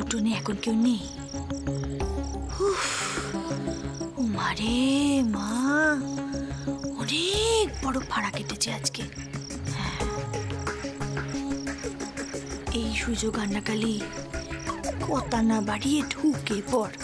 উঠোনে এখন কেউ নেই। ও মারে মা, অনেক বড় ফাড়া কেটেছে আজকে। এই সুযোগ আন্নাকালি কথা না বাড়িয়ে ঢুকে পড়।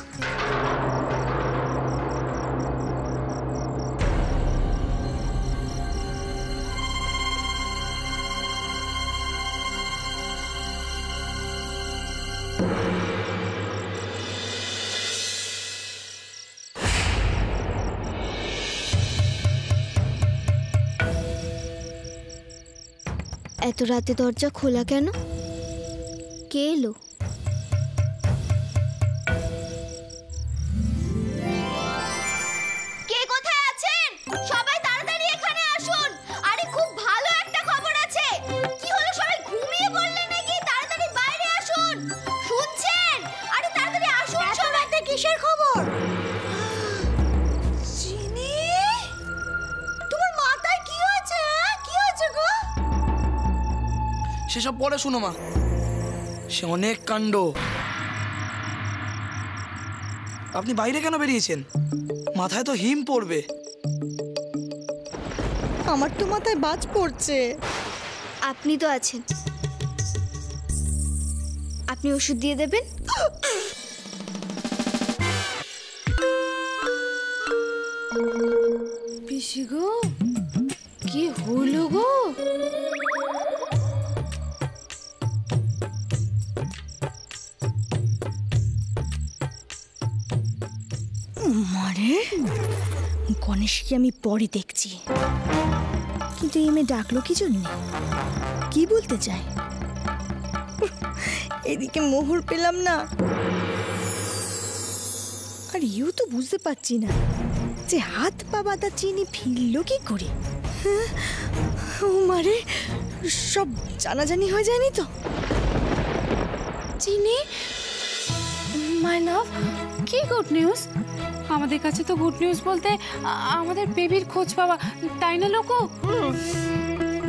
এত রাতে দরজা খোলা কেন? কে এলো? কে কোথায় আছেন? সবাই তাড়াতাড়ি এখানে আসুন। আরে খুব ভালো একটা খবর আছে। কি হলো, সবাই ঘুমিয়ে পড়লেন নাকি? তাড়াতাড়ি বাইরে আসুন। শুনছেন? আরে তাড়াতাড়ি আসুন সবাই। কিসের খবর? চিনি, তোমার মাথায় কি হয়েছে? কি হয়েছে গো? সেসব পরে শুনো মা, সে অনেক কাণ্ড। আপনি বাইরে কেন বেরিয়েছেন? মাথায় তো হিম পড়বে। আমার তো মাথায় বাজ পড়ছে। আপনি তো আছেন, আপনি ওষুধ দিয়ে দেবেন। পিসি গো, কি হলো গো? মারে, গণেশকে আমি পরে দেখছি, কিন্তু এই মেয়ে ডাকলো কি জন্য? কি বলতে চায়? এদিকে মোহর পেলাম না, আর ইউ তো বুঝতে পারছি না যে হাত পা বাঁধা চিনি ফিরল কি করে। ও মারে, সব জানাজানি হয়ে যায়নি তো? চিনি, মাই লাভ, কি গুড নিউজ? আমাদের কাছে তো গুড নিউজ বলতে আমাদের বেবির খোঁজ পাওয়া, তাই না লোকো?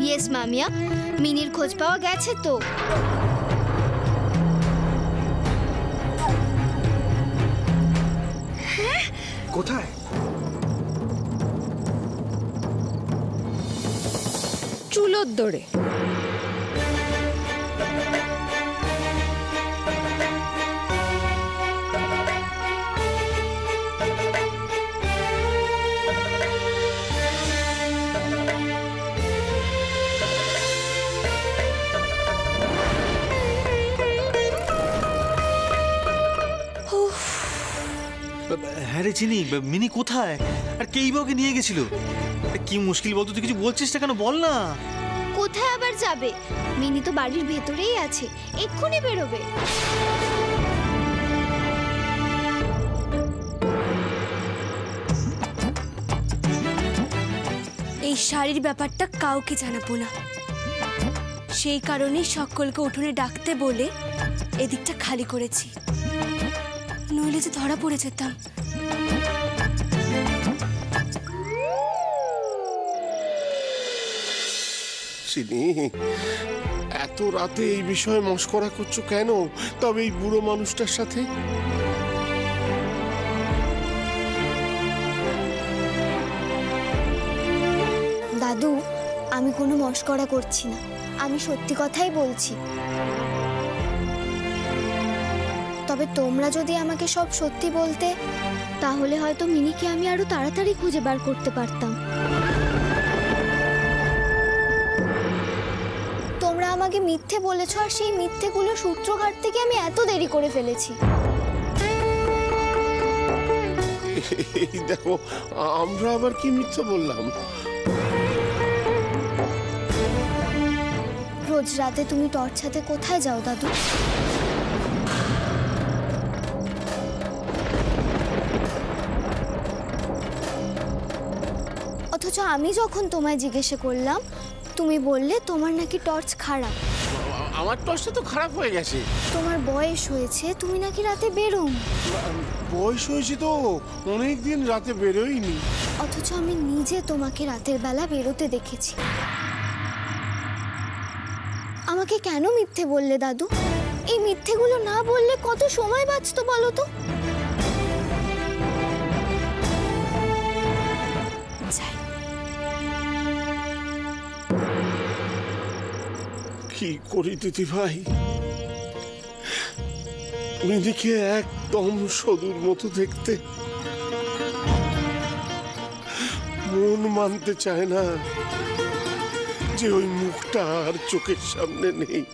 ইয়েস মামিয়া, মিনির খোঁজ পাওয়া গেছে তো। কোথায়? চুলোর দৌড়ে। হ্যাঁ রে চিনি, মিনি কোথায়? আর কেই বা ওকে নিয়ে গেছিল? কি মুশকিল বলতো, তুই কিছু বলছিস না কেন? বল না। কোথায় আবার যাবে? মিনি তো বাড়ির ভেতরেই আছে, এক্ষুনি বেরোবে। এই শাড়ির ব্যাপারটা কাউকে জানাবো না, সেই কারণে সকলকে উঠোনে ডাকতে বলে এদিকটা খালি করেছি, নইলে যে ধরা পড়ে যেতাম। চিনি, এত রাতে এই বিষয়ে মশকরা করছো কেন? তবে এই বুড়ো মানুষটার সাথে? দাদু, আমি কোনো মশকরা করছি না, আমি সত্যি কথাই বলছি। তবে তোমরা যদি আমাকে সব সত্যি বলতে, তাহলে হয়তো মিনিকে আমি আরো তাড়াতাড়ি খুঁজে বার করতে পারতাম। তোমরা আমাকে মিথ্যে বলেছো, আর সেই মিথ্যেগুলোর সূত্রঘাট থেকে আমি এত দেরি করে ফেলেছি। এই দেখো, আমরা আবার কি মিথ্যে বললাম? রোজ রাতে তুমি টর্চ হাতে কোথায় যাও দাদু? অথচ আমি যখন তোমায় জিজ্ঞাসা করলাম, তুমি বললে তোমার নাকি টর্চ খারাপ। আমার টর্চটা তো খারাপ হয়ে গেছে। তোমার বয়স হয়েছে, তুমি নাকি রাতে বেরো। বয়স হয়েছে তো, অনেকদিন রাতে বেরোইনি। অথচ আমি নিজে তোমাকে রাতের বেলা বেরোতে দেখেছি। আমাকে কেন মিথ্যে বললে দাদু? এই মিথ্যেগুলো না বললে কত সময় বাঁচতো বলো তো? যাই। কি করি দিদি ভাই, মিনিকে একদম সদুর মতো দেখতে, মন মানতে চায় না যে ওই মুখটা আর চোখের সামনে নেই।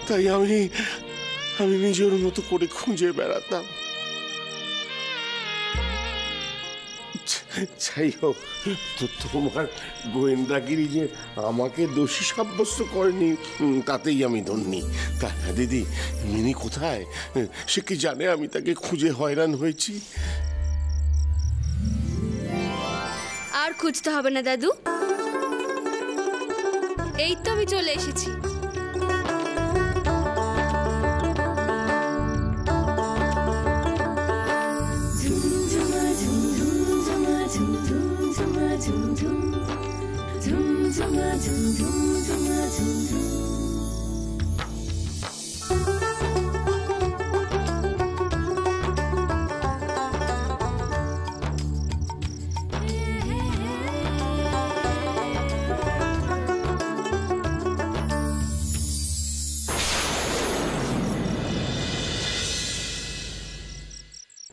তাই আমি নিজের মতো করে খুঁজে বেড়াতাম। যাই হোক, তো তোমার গোয়েন্দাগিরি যে আমাকে দোষী সাব্যস্ত করেনি তাতেই আমি ধন্যী। তা দিদি, মিনি কোথায়? সে কি জানে আমি তাকে খুঁজে হয়রান হয়েছি? আর খুঁজতে হবে না দাদু, এই তো আমি চলে এসেছি।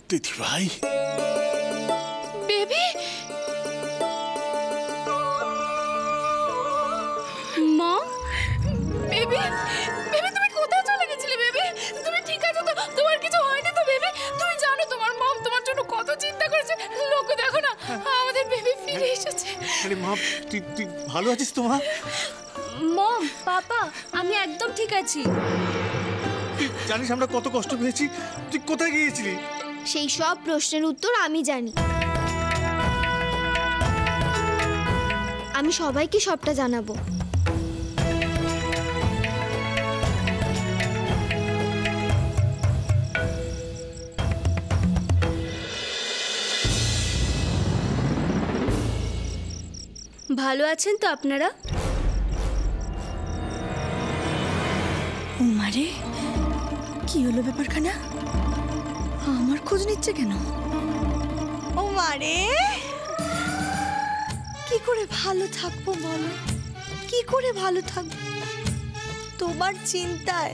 দিদি ভাই, বেবি, মা, বেবি, বেবি তুমি কোথায় চলে গেছিলে বেবি? তুমি ঠিক আছো তো? তোমার কিছু হয়নি তো বেবি? তুমি জানো তোমার মম তোমার জন্য কত চিন্তা করেছে। লোক দেখো না, আমাদের বেবি ফিরে এসেছে। আরে মা, তুই ভালো আছিস তো মা? মম, পাপা, আমি একদম ঠিক আছি। তুই জানিস আমরা কত কষ্ট পেয়েছি? তুই কোথায় গিয়েছিলি? সেই সব প্রশ্নের উত্তর আমি জানি। আমি সবাইকে সবটা জানাবো। ভালো আছেন তো আপনারা? মারে, কি হলো ব্যাপারখানা? আমার খোঁজ নিচ্ছে কেন? ও মারে, কি করে ভালো থাকবো বলো? কি করে ভালো থাকবো তোমার চিন্তায়?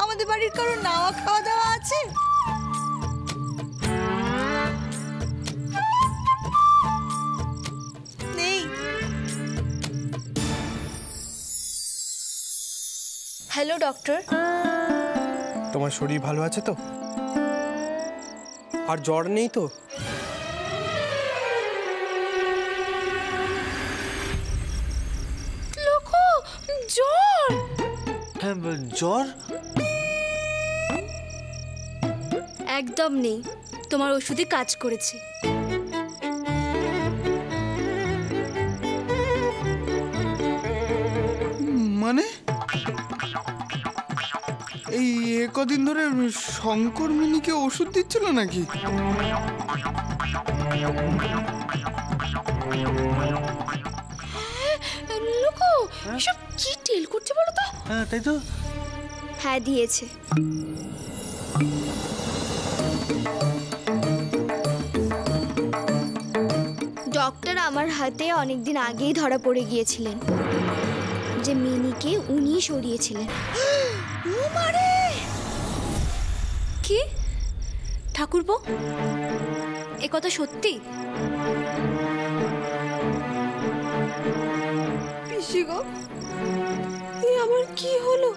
আমাদের বাড়ির কারো নাওয়া খাওয়া দাওয়া আছে? নেই। Hello doctor. তোমার শরীর ভালো আছে তো? আর জ্বর নেই তো? লোক জ্বর? হ্যাঁ, জ্বর? একদম নেই, তোমার ওষুধই কাজ করেছে। মানে এই কদিন ধরে শঙ্কর মিনিকে ওষুধ দিচ্ছিল নাকি? লোক এসব কি টেল করছে বলো তো? হ্যাঁ, তাই তো। হ্যাঁ, দিয়েছে। ডক্টর আমার হাতে অনেকদিন আগেই ধরা পড়ে গিয়েছিলেন যে মিনিকে উনি সরিয়েছিলেন। কি ঠাকুরপো, এ কথা সত্যি? পিসি গো, আমার কি হলো?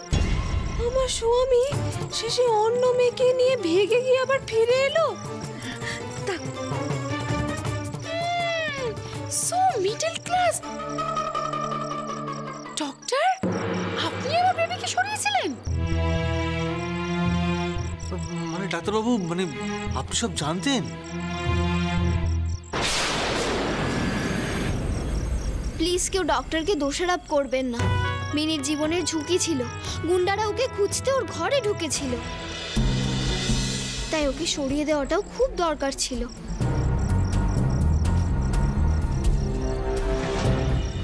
আমার স্বামী শেষে অন্য মেয়েকে নিয়ে ভেগে গিয়ে আবার ফিরে এলো। So middle class. ডক্টর, আপনি আমার বেবিকে সরিয়েছিলেন? মানে ডাক্তারবাবু, মানে আপনি সব জানতেন? প্লিজ কেউ ডক্টরকে দোষারোপ করবেন না। মিনির জীবনের ঝুঁকি ছিল, গুন্ডারা ওকে খুঁজতে ওর ঘরে ঢুকেছিল, তাই ওকে সরিয়ে দেওয়াটাও খুব দরকার ছিল।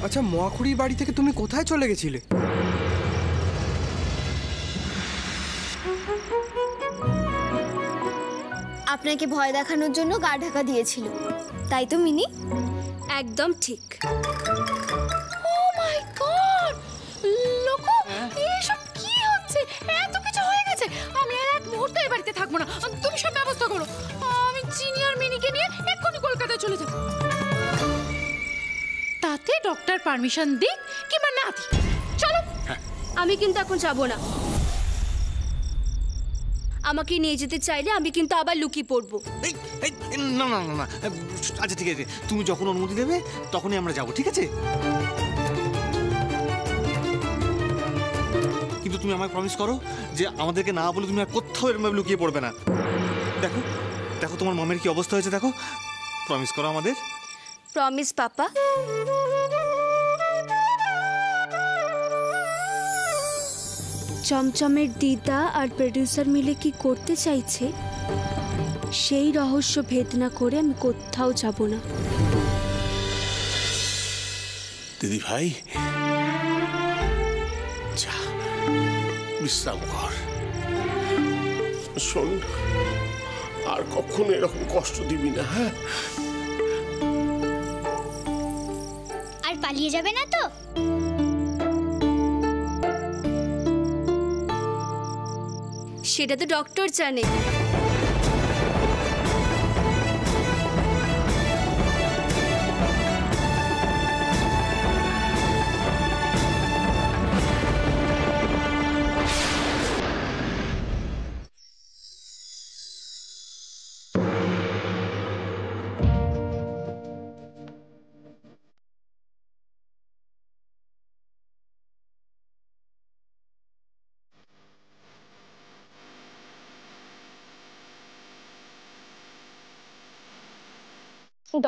আচ্ছা, মহাখুড়ির বাড়ি থেকে তুমি কোথায় চলে গেছিলে? আপনাকে ভয় দেখানোর জন্য গা ঢাকা দিয়েছিল, তাই তো মিনি? একদম ঠিক। ও মাই গড, লোকো এইসব কি হচ্ছে? এত কিছু হয়ে গেছে, আমি আর এক মুহূর্তে এই বাড়িতে থাকবো না। তুমি সব ব্যবস্থা করো, আমি চিনি আর মিনিকে নিয়ে এক্ষুনি কলকাতায় চলে যাব। তাতে ডক্টর পারমিশন দিক কিংবা না দিক, চলো। আমি কিন্তু এখন যাব না। আমাকে নিয়ে যেতে চাইলে আমি কিন্তু আবার লুকিয়ে পড়বো। এই, এই, না না না না, আচ্ছা ঠিক আছে, তুমি যখন অনুমতি দেবে তখনই আমরা যাব, ঠিক আছে? কিন্তু তুমি আমায় প্রমিস করো যে আমাদেরকে না বলে তুমি আর কোথাও এরকমভাবে লুকিয়ে পড়বে না। দেখো দেখো তোমার মামের কি অবস্থা হয়েছে, দেখো। প্রমিস করো আমাদের। প্রমিস পাপা। চমচমের দিদা আর প্রডিউসার মিলে কি করতে চাইছে সেই রহস্য ভেদ না করে আমি কোথাও যাব না। দিদি ভাই, যা বিশ্রাম কর। শোন, আর কখনো এরকম কষ্ট দিবি না, হ্যাঁ? আর পালিয়ে যাবে না তো? সেটা তো ডক্টর জানে।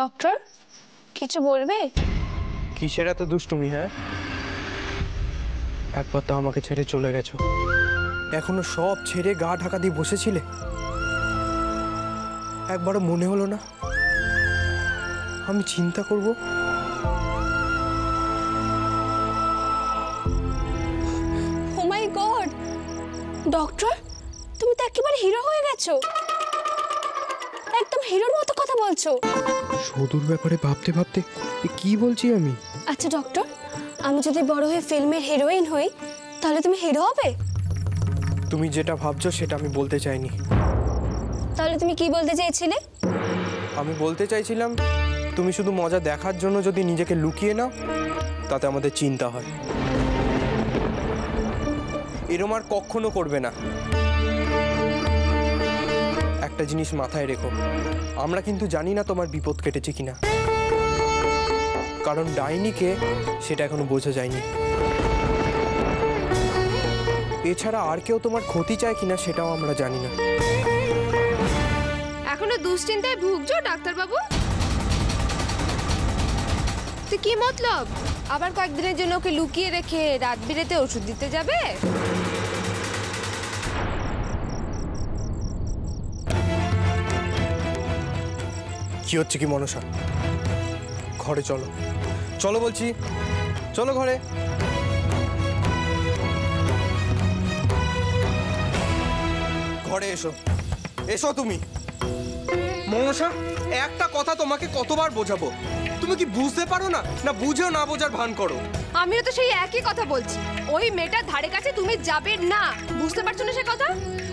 ডক্টর, কিছু বলবে? কিসের এত দুষ্টুমি, হ্যাঁ? একবার তো আমাকে ছেড়ে চলে গেছো, এখনো সব ছেড়ে গা ঢাকা দিয়ে বসেছিলে। একবারও মনে হলো না আমি চিন্তা করব? ও মাই গড, ডক্টর তুমি তো একেবারে হিরো হয়ে গেছো, একদম হিরোর মতো কথা বলছো। সুদূর ব্যাপারে ভাবতে ভাবতে কি বলছি আমি? আচ্ছা ডক্টর, আমি যদি বড় হয়ে ফিল্মের হিরোইন হই তাহলে তুমি হিরো হবে? তুমি যেটা ভাবছো সেটা আমি বলতে চাইনি। তাহলে তুমি কি বলতে চাইছিলে? আমি বলতে চাইছিলাম তুমি শুধু মজা দেখার জন্য যদি নিজেকে লুকিয়ে নাও তাতে আমাদের চিন্তা হয়। এরম আর কখনো করবে না। একটা জিনিস মাথায় রেখো, আমরা কিন্তু জানি না তোমার বিপদ কেটেছে কিনা, কারণ ডাইনিকে সেটা এখনো বোঝা যায়নি। এছাড়া আর কেউ তোমার ক্ষতি চায় কিনা সেটাও আমরা জানি না। এখনো দুশ্চিন্তায় ভুগছো ডাক্তারবাবু? তো কি মতলব, আবার কয়েকদিনের জন্য ওকে লুকিয়ে রেখে রাত বিরেতে ওষুধ দিতে যাবে? কি হচ্ছে কি মনসা? ঘরে চলো, চলো বলছি, চলো ঘরে। ঘরে এসো, এসো তুমি। মনসা, একটা কথা তোমাকে কতবার বোঝাবো, তুমি কি বুঝতে পারো না? না বুঝেও না বোঝার ভান করো। আমিও তো সেই একই কথা বলছি, ওই মেয়েটার ধারে কাছে তুমি যাবে না, বুঝতে পারছো না সে কথা?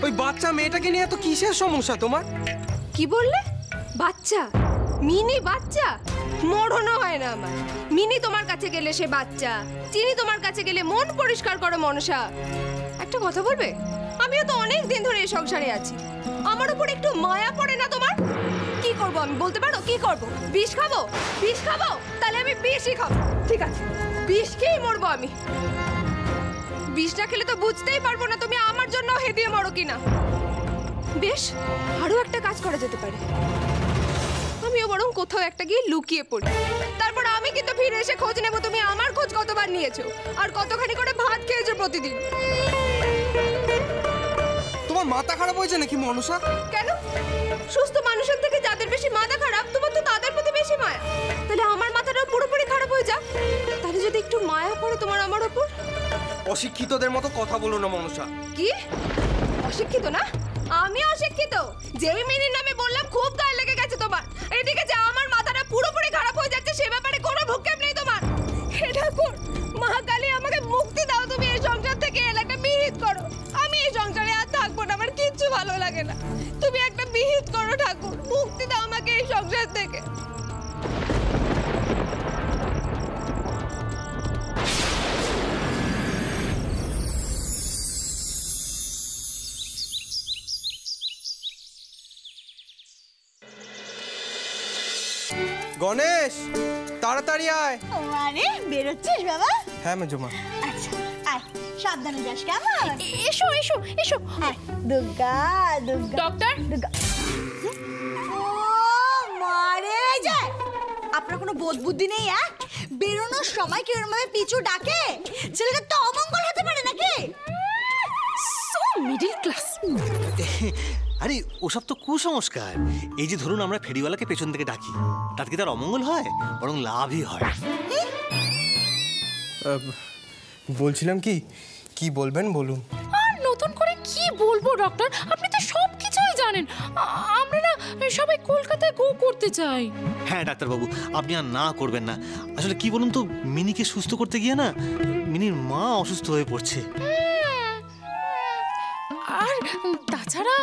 ওই বাচ্চা মেয়েটাকে নিয়ে এত কিসের সমস্যা তোমার? কি বললে? বাচ্চা? মিনি বাচ্চা? মরণও হয় না আমার। মিনি তোমার কাছে গেলে সে বাচ্চা, চিনি তোমার কাছে গেলে মন পরিষ্কার করো মনসা। একটা কথা বলবে, আমিও তো অনেক দিন ধরে এই সংসারে আছি, আমার উপর একটু মায়া পড়ে না তোমার? কি করব আমি বলতে পারো? কি করব? বিষ খাবো? বিষ খাবো? তাহলে আমি বিষই খাবো। ঠিক আছে, বিষ খেয়েই মরবো আমি। বিষ না খেলে তো বুঝতেই পারবো না তুমি আমার জন্য হেদিয়ে মরো কিনা। বেশ, আরো একটা কাজ করা যেতে পারে, আমিও বরং কোথাও একটা গিয়ে লুকিয়ে পড়ি, তারপর আমি কিন্তু ফিরে এসে খোঁজ নেবো তুমি আমার খোঁজ কতবার নিয়েছো আর কতখানি করে ভাত খেয়েছো প্রতিদিন। তোমার মাথা খারাপ হয়েছে নাকি মনসা? কেন? সুস্থ মানুষের থেকে যাদের বেশি মাথা খারাপ তোমার তো তাদের প্রতি বেশি মায়া, তাহলে আমার মাথাটা পুরোপুরি খারাপ হয়ে যাক। তাহলে যদি একটু মায়া পড়ে তোমার আমার ওপর? অশিক্ষিতদের মতো কথা বলো না মনসা। কি অশিক্ষিত না? আমি অশিক্ষিত? যেই মিনির নামে বললাম খুব গায়ে লেগে গেছে তোমার। এদিকে যে আমার মাথাটা পুরোপুরি খারাপ হয়ে যাচ্ছে সে ব্যাপারে কোনো ভ্রুক্ষেপ নেই তোমার। হে ঠাকুর, মহাকালী আমাকে মুক্তি দাও, তুমি এই সংসার থেকে একটা বিহিত করো। আমি এই সংসারে আর থাকবো না, আমার কিচ্ছু ভালো লাগে না। তুমি একটা বিহিত করো ঠাকুর, মুক্তি দাও আমাকে এই সংসার থেকে। গণেশ, তাড়াতাড়ি আয়। আরে বেরোচ্ছিস বাবা? হ্যাঁ মেজমা। আচ্ছা আয়, সাবধানে যাস কেমন? এসো এসো এসো। দুর্গা দুর্গা ডক্টর, দুর্গা। ও মারে যায়, আপনার কোনো বোধ বুদ্ধি নেই? বেরোনোর সময় কি ওর ভাবে পিছু ডাকে? ছেলেটা তো অমঙ্গল হতে পারে নাকি? So middle class. আরে ওসব তো কুসংস্কার। এই যে ধরুন আমরা ফেরিওয়ালাকে পেছন থেকে ডাকি, তাতে কি তার অমঙ্গল হয়? বরং লাভই হয়। বলছিলাম কি কি বলবেন বলুন। আর নতুন করে কি বলবো ডক্টর, আপনি তো সব কিছুই জানেন। আমরা না সবাই কলকাতায় গো করতে চাই। হ্যাঁ ডাক্তারবাবু, আপনি আর না করবেন না। আসলে কি বলুন তো, মিনিকে সুস্থ করতে গিয়ে না মিনির মা অসুস্থ হয়ে পড়ছে। আর তাছাড়া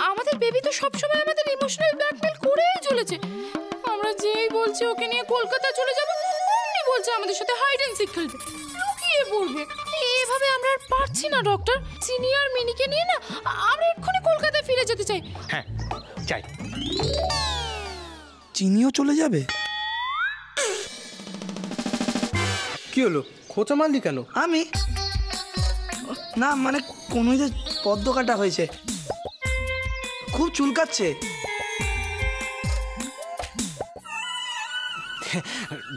আমাদের বেবি তো সবসময় আমাদের ইমোশনাল ব্ল্যাকমেল করেই চলেছে। আমরা যেই বলছি ওকে নিয়ে কলকাতা চলে যাব, অমনি বলছে আমাদের সাথে হাইড অ্যান্ড সিক খেলবে, লুকিয়ে পড়বে। এভাবে আমরা আর পারছি না ডক্টর। চিনি আর মিনিকে নিয়ে না আমরা এক্ষুনি কলকাতায় ফিরে যেতে চাই। হ্যাঁ চাই। চিনিও চলে যাবে? কি হলো, খোঁচা মারলি কেন? আমি না, মানে কোনো যে পদ্ম কাটা হয়েছে, খুব চুলকাচ্ছে।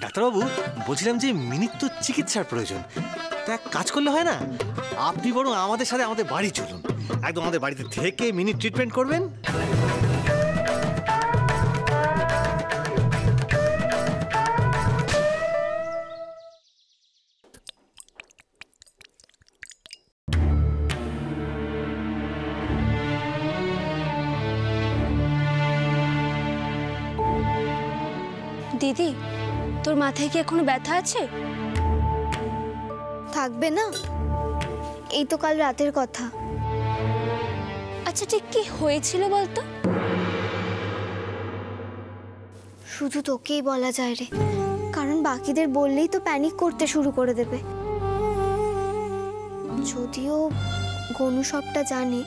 ডাক্তারবাবু বলছিলাম যে মিনির তো চিকিৎসার প্রয়োজন। তা এক কাজ করলে হয় না, আপনি বরং আমাদের সাথে আমাদের বাড়ি চলুন, একদম আমাদের বাড়িতে থেকে মিনির ট্রিটমেন্ট করবেন। দিদি, তোর মাথায় কি এখনো ব্যথা আছে? থাকবে না, এই তো কাল রাতের কথা। আচ্ছা ঠিক কি হয়েছিল বলতো? শুধু তোকেই বলা যায় রে, কারণ বাকিদের বললেই তো প্যানিক করতে শুরু করে দেবে। যদিও গনু সবটা জানে,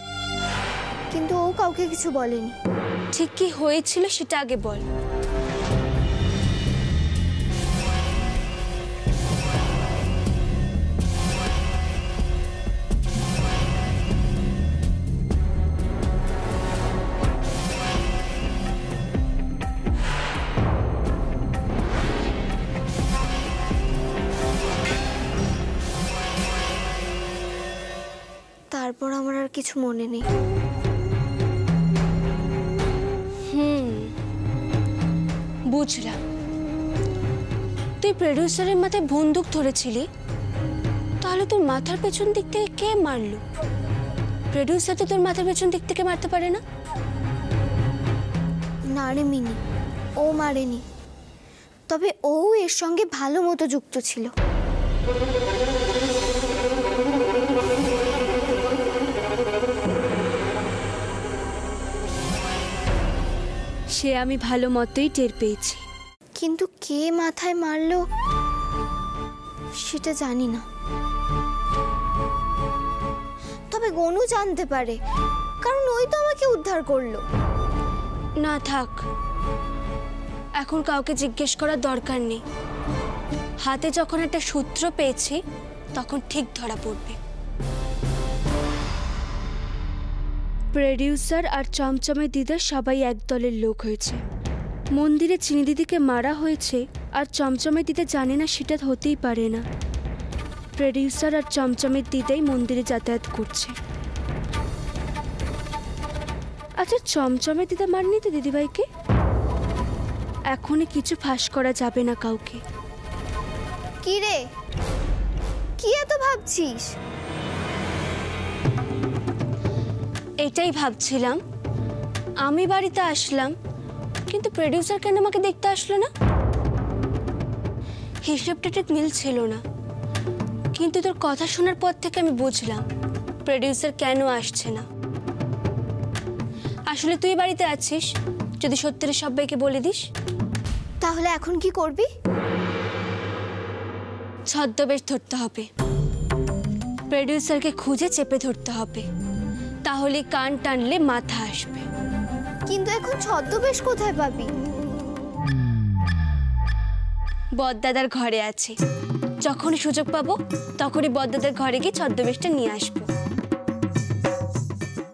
কিন্তু ও কাউকে কিছু বলেনি। ঠিক কি হয়েছিল সেটা আগে বল। তারপর আমার আর কিছু মনে নেই। বুঝলাম, তুই প্রডিউসারের মাথায় বন্দুক ধরেছিলি, তাহলে তোর মাথার পেছন দিক থেকে কে মারলো? প্রডিউসার তো তোর মাথার পেছন দিক থেকে মারতে পারে না। না রে মিনি, ও মারেনি, তবে ও এর সঙ্গে ভালো মতো যুক্ত ছিল। সে আমি ভালো মতোই টের পেয়েছি, কিন্তু কে মাথায় মারলো সেটা জানি না। তবে গনু জানতে পারে, কারণ ওই তো আমাকে উদ্ধার করলো। না থাক, এখন কাউকে জিজ্ঞেস করার দরকার নেই। হাতে যখন একটা সূত্র পেয়েছি তখন ঠিক ধরা পড়বে। প্রডিউসার আর চমচমে দিদা সবাই এক দলের লোক হয়েছে। মন্দিরে চিনি দিদিকে মারা হয়েছে আর চমচমে দিদা জানে না, সেটা হতেই পারে না। প্রডিউসার আর চমচমের দিদাই মন্দিরে যাতায়াত করছে। আচ্ছা, চমচমে দিদা মাননি তো দিদিভাইকে? এখনই কিছু ফাঁস করা যাবে না কাউকে। কি রে, কি এত ভাবছিস? এটাই ভাবছিলাম, আমি বাড়িতে আসলাম কিন্তু প্রোডিউসার কেন আমাকে দেখতে আসলো না? হিসেবটা ঠিক মিলছিল না, কিন্তু তোর কথা শোনার পর থেকে আমি বুঝলাম প্রোডিউসার কেন আসছে না। আসলে তুই বাড়িতে আছিস, যদি সত্যিটা সবাইকে বলে দিস। তাহলে এখন কি করবি? ছদ্মবেশ ধরতে হবে, প্রোডিউসারকে খুঁজে চেপে ধরতে হবে, তাহলে কান টানলে মাথা আসবে। কিন্তু এখন ছদ্মবেশ কোথায় পাবি? বদদাদার ঘরে আছে, যখনই সুযোগ পাবো তখনই বদদাদার ঘরে গিয়ে ছদ্মবেশটা নিয়ে আসবো।